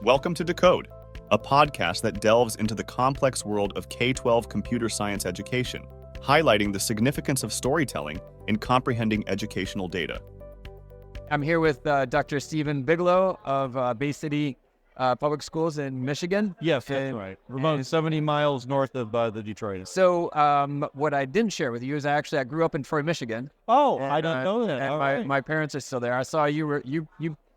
Welcome to Decode, a podcast that delves into the complex world of K-12 computer science education, highlighting the significance of storytelling in comprehending educational data. I'm here with Dr. Stephen Bigelow of Bay City Public Schools in Michigan. Yes, that's right. We're about 70 miles north of the Detroit. So what I didn't share with you is I grew up in Troy, Michigan. Oh, I don't know that. And my parents are still there. I saw you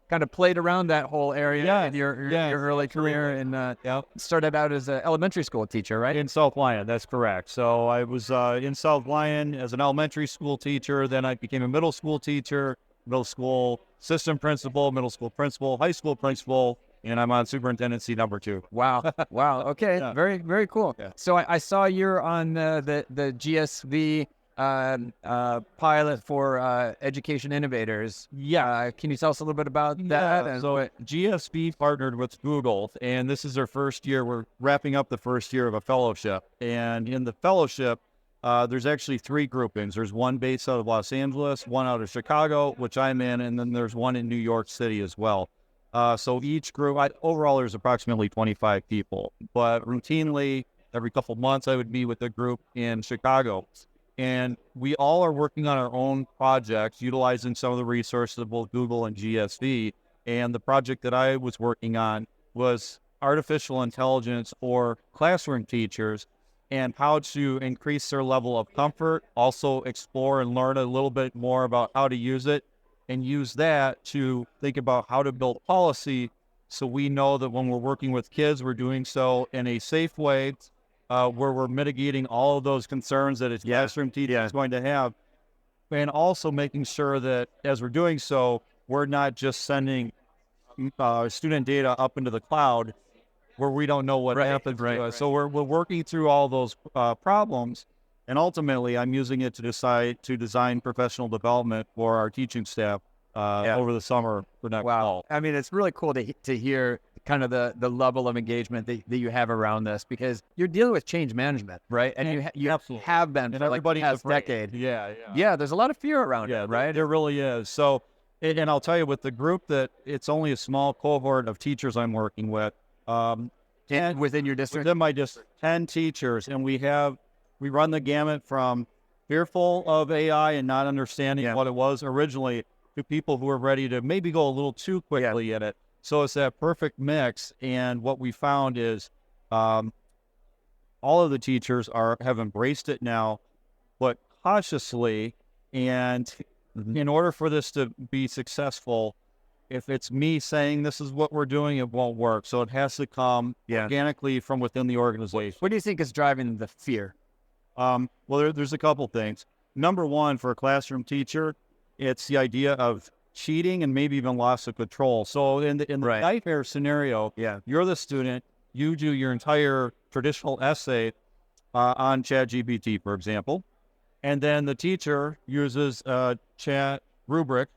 kind of played around that whole area in your early career and started out as an elementary school teacher, right? In South Lyon, that's correct. So I was in South Lyon as an elementary school teacher. Then I became a middle school teacher, middle school assistant principal, middle school principal, high school principal, and I'm on superintendency number 2. Wow. Okay. Yeah. Very, very cool. Yeah. So I saw you're on the GSV pilot for education innovators. Yeah. Can you tell us a little bit about that? So GSP partnered with Google, and this is their first year. We're wrapping up the first year of a fellowship. And in the fellowship, there's actually 3 groupings. There's one based out of Los Angeles, one out of Chicago, which I'm in, and then there's one in New York City as well. So each group, overall, there's approximately 25 people. But routinely, every couple months, I would meet with a group in Chicago. And we all are working on our own projects, utilizing some of the resources of both Google and GSV. And the project that I was working on was artificial intelligence for classroom teachers and how to increase their level of comfort, also explore and learn a little bit more about how to use it, and use that to think about how to build policy so we know that when we're working with kids, we're doing so in a safe way, where we're mitigating all of those concerns that a classroom teacher is going to have, and also making sure that as we're doing so, we're not just sending student data up into the cloud where we don't know what happens to us. So we're working through all those problems, and ultimately I'm using it to design professional development for our teaching staff over the summer for next fall. I mean, it's really cool to hear kind of the level of engagement that you have around this, because you're dealing with change management, right? And you have been for like the past decade. Yeah, there's a lot of fear around it, right? There really is. So, and I'll tell you, with the group, that it's only a small cohort of teachers I'm working with. And within your district? Within my district, 10 teachers, and we run the gamut from fearful of AI and not understanding what it was originally to people who are ready to maybe go a little too quickly in it. So it's that perfect mix, and what we found is all of the teachers have embraced it now, but cautiously. And in order for this to be successful, if it's me saying this is what we're doing, it won't work. So it has to come organically from within the organization. What do you think is driving the fear? Well, there's a couple things. Number one, for a classroom teacher, it's the idea of cheating and maybe even loss of control. So in the nightmare scenario, you're the student, you do your entire traditional essay on ChatGPT, for example, and then the teacher uses a chat rubric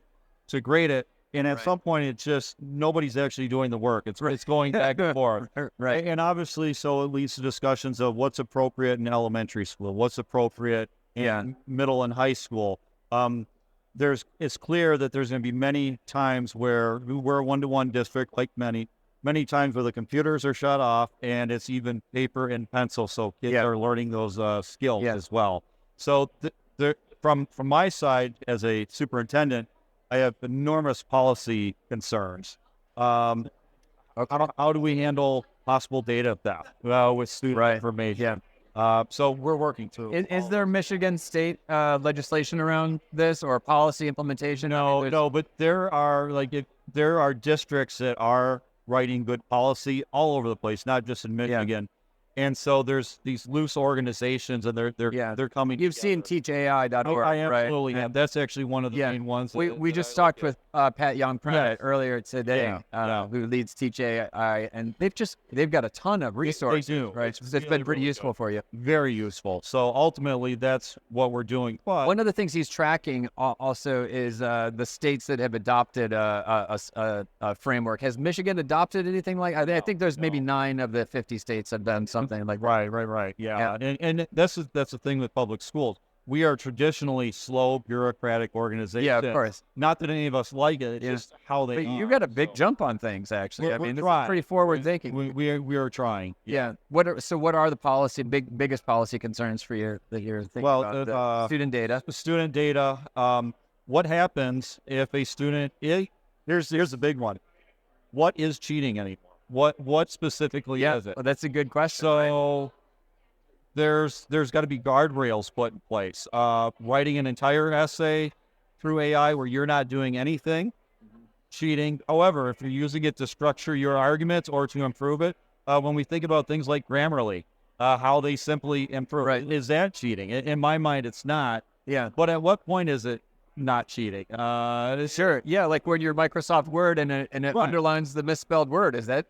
to grade it. And at some point, it's just nobody's actually doing the work. It's going back and forth. Right. And obviously, so it leads to discussions of what's appropriate in elementary school, what's appropriate in middle and high school. It's clear that there's going to be many times where we're a one-to-one district, like many times where the computers are shut off and it's even paper and pencil. So kids are learning those skills as well. So from my side as a superintendent, I have enormous policy concerns. How do we handle possible data theft with student information? So we're working through. Is there Michigan state legislation around this or policy implementation? No, but there are districts that are writing good policy all over the place, not just in Michigan. And so there's these loose organizations, and they're coming. You've seen teachai.org, I absolutely have. That's actually one of the main ones. We just talked with Pat Young-Pratt earlier today, who leads Teach AI, and they've got a ton of resources. They do. Right? It's been pretty useful for you. Very useful. So ultimately, that's what we're doing. But one of the things he's tracking also is the states that have adopted a framework. Has Michigan adopted anything like? I think there's maybe 9 of the 50 states have done something like. Right. Yeah. And that's the thing with public schools. we are traditionally slow, bureaucratic organization. Yeah, of course. Not that any of us like it, it's just how they But are. you got a big jump on things, actually. I mean, this is pretty forward thinking. We are trying. Yeah. What are the biggest policy concerns for you that you're thinking about? The student data. Student data. What happens if a student here's the big one. What is cheating anymore? What specifically is it? Well, that's a good question. So there's got to be guardrails put in place. Writing an entire essay through AI where you're not doing anything, cheating. However, if you're using it to structure your arguments or to improve it, when we think about things like Grammarly, how they simply improve, is that cheating? In my mind, it's not. Yeah. But at what point is it not cheating? Sure. Yeah, like when your Microsoft Word and it underlines the misspelled word, is that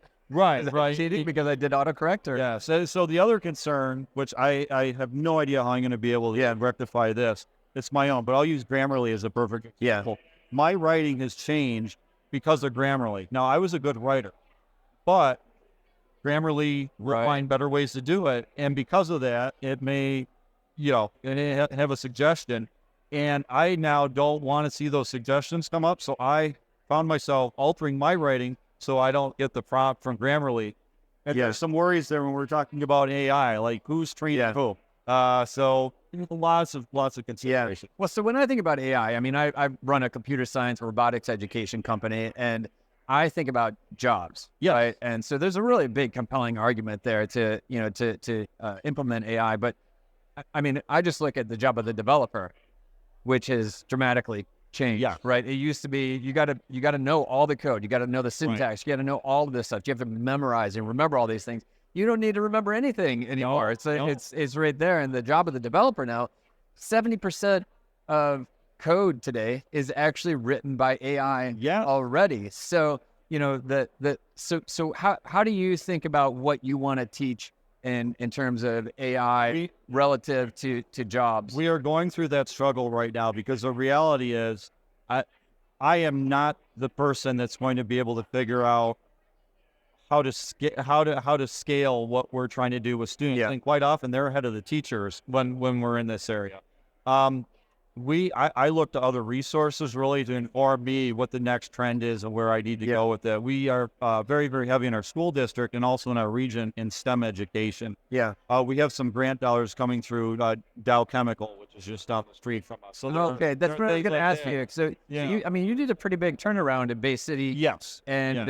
cheating because I did autocorrect? Or? Yeah. So the other concern, which I have no idea how I'm going to be able to rectify this, it's my own, but I'll use Grammarly as a perfect example. My writing has changed because of Grammarly. Now, I was a good writer, but Grammarly will find better ways to do it. And because of that, it may, have a suggestion. And I now don't want to see those suggestions come up. So I found myself altering my writing so I don't get the prompt from Grammarly. And there's some worries there when we're talking about AI, like who's training who. So lots of consideration. Well, so when I think about AI, I mean, I run a computer science robotics education company, and I think about jobs. Yeah. Right? And so there's a really big compelling argument there to implement AI. But I mean, I just look at the job of the developer, which has dramatically changed. Yeah. Right. It used to be you got to know all the code. You got to know the syntax. You got to know all of this stuff. You have to memorize and remember all these things. You don't need to remember anything anymore. It's right there. And the job of the developer now, 70% of code today is actually written by AI already. So, so how do you think about what you want to teach in terms of AI relative to jobs? We are going through that struggle right now because the reality is I am not the person that's going to be able to figure out how to scale what we're trying to do with students. Yeah. And quite often they're ahead of the teachers when we're in this area. I look to other resources really to inform me what the next trend is and where I need to go with it. We are very, very heavy in our school district and also in our region in STEM education. Yeah. We have some grant dollars coming through Dow Chemical, which is just down the street from us. So that's what I was going to ask you. So, you did a pretty big turnaround in Bay City. Yes. And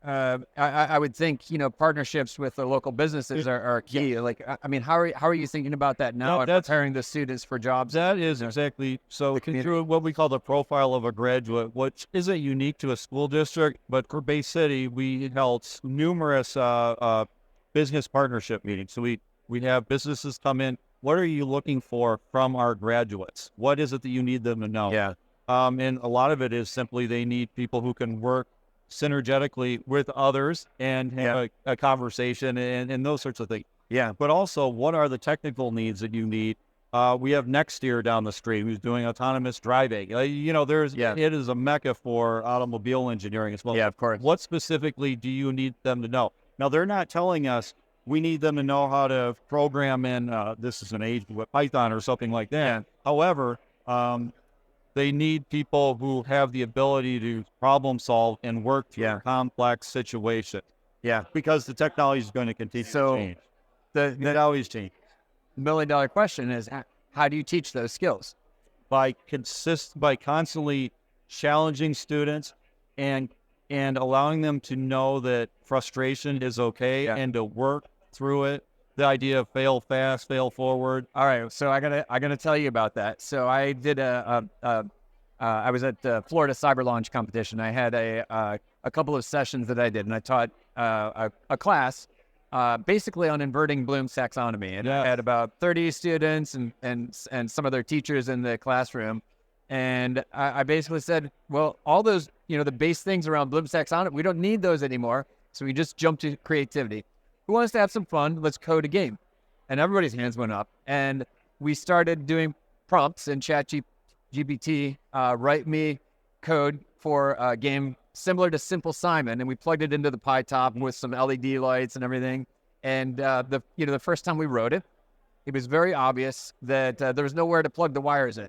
I would think, partnerships with the local businesses are key. Like, I mean, how are you thinking about that now and preparing the students for jobs? That is exactly. So through what we call the profile of a graduate, which isn't unique to a school district, but for Bay City, we held numerous business partnership meetings. So we have businesses come in. What are you looking for from our graduates? What is it that you need them to know? Yeah. And a lot of it is simply they need people who can work synergetically with others and have a conversation and those sorts of things. Yeah. But also, what are the technical needs that you need? We have Nextier down the street who's doing autonomous driving. It is a mecca for automobile engineering as well. Yeah, of course. What specifically do you need them to know? Now, they're not telling us we need them to know how to program in, this is an age with Python or something like that. Yeah. However, they need people who have the ability to problem solve and work through complex situations. Yeah. Because the technology is going to continue to change. It always changes. The $1 million question is, how do you teach those skills? By constantly challenging students and allowing them to know that frustration is okay and to work through it. The idea of fail fast, fail forward. All right, so I gotta tell you about that. So I did I was at the Florida Cyber Launch Competition. I had a couple of sessions that I did, and I taught a class basically on inverting Bloom's taxonomy. And I had about 30 students and some of their teachers in the classroom. And I basically said, well, all those the base things around Bloom's taxonomy, we don't need those anymore. So we just jump to creativity. Who wants to have some fun? Let's code a game. And everybody's hands went up. And we started doing prompts in ChatGPT, write me code for a game similar to Simple Simon. And we plugged it into the Pi top with some LED lights and everything. And the first time we wrote it, it was very obvious that there was nowhere to plug the wires in.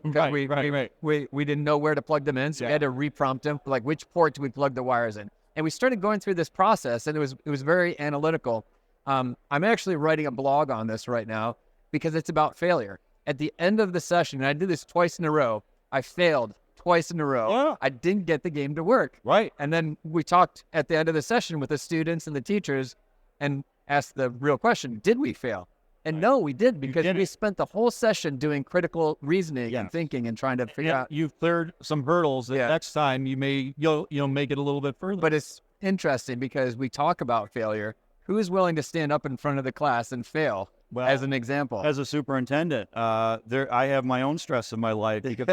We didn't know where to plug them in, so we had to reprompt him, like, which port do we plug the wires in? And we started going through this process, and it was very analytical. I'm actually writing a blog on this right now because it's about failure. At the end of the session, and I did this twice in a row, I failed twice in a row. Yeah. I didn't get the game to work. Right. And then we talked at the end of the session with the students and the teachers and asked the real question, did we fail? And no, we did, because we spent the whole session doing critical reasoning and thinking and trying to figure out. You've cleared some hurdles that next time you'll make it a little bit further. But it's interesting because we talk about failure. Who is willing to stand up in front of the class and fail? Well, as an example, as a superintendent, I have my own stress in my life because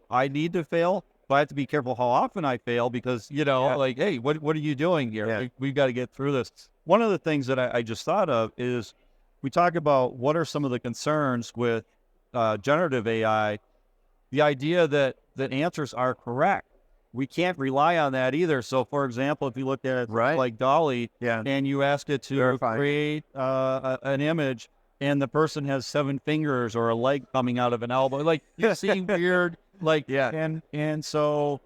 I need to fail, but I have to be careful how often I fail because, like, hey, what are you doing here? Yeah. We've got to get through this. One of the things that I just thought of is we talk about what are some of the concerns with generative AI, the idea that answers are correct. We can't rely on that either. So, for example, if you look at like Dolly and you ask it to create an image, and the person has 7 fingers or a leg coming out of an elbow, like, you see weird, like, and so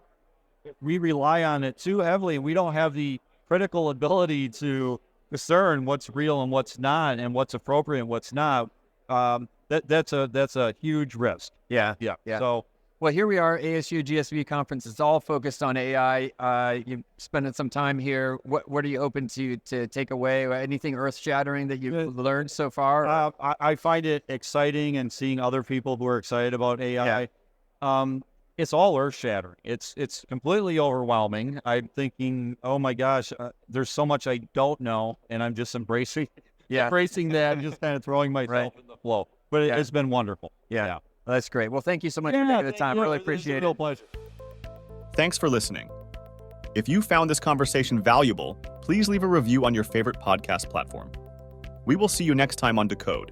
we rely on it too heavily, and we don't have the critical ability to discern what's real and what's not, and what's appropriate and what's not. That's a huge risk. Yeah. So. Well, here we are, ASU GSP conference. It's all focused on AI. You're spending some time here. What are you hoping to take away? Anything earth-shattering that you've learned so far? I find it exciting, and seeing other people who are excited about AI. It's all earth-shattering. It's completely overwhelming. I'm thinking, oh my gosh, there's so much I don't know, and I'm just embracing that, and just kind of throwing myself in the flow. But it's been wonderful. Yeah. Well, that's great. Well, thank you so much for taking the time. Really appreciate it. It's a real pleasure. Thanks for listening. If you found this conversation valuable, please leave a review on your favorite podcast platform. We will see you next time on Decode.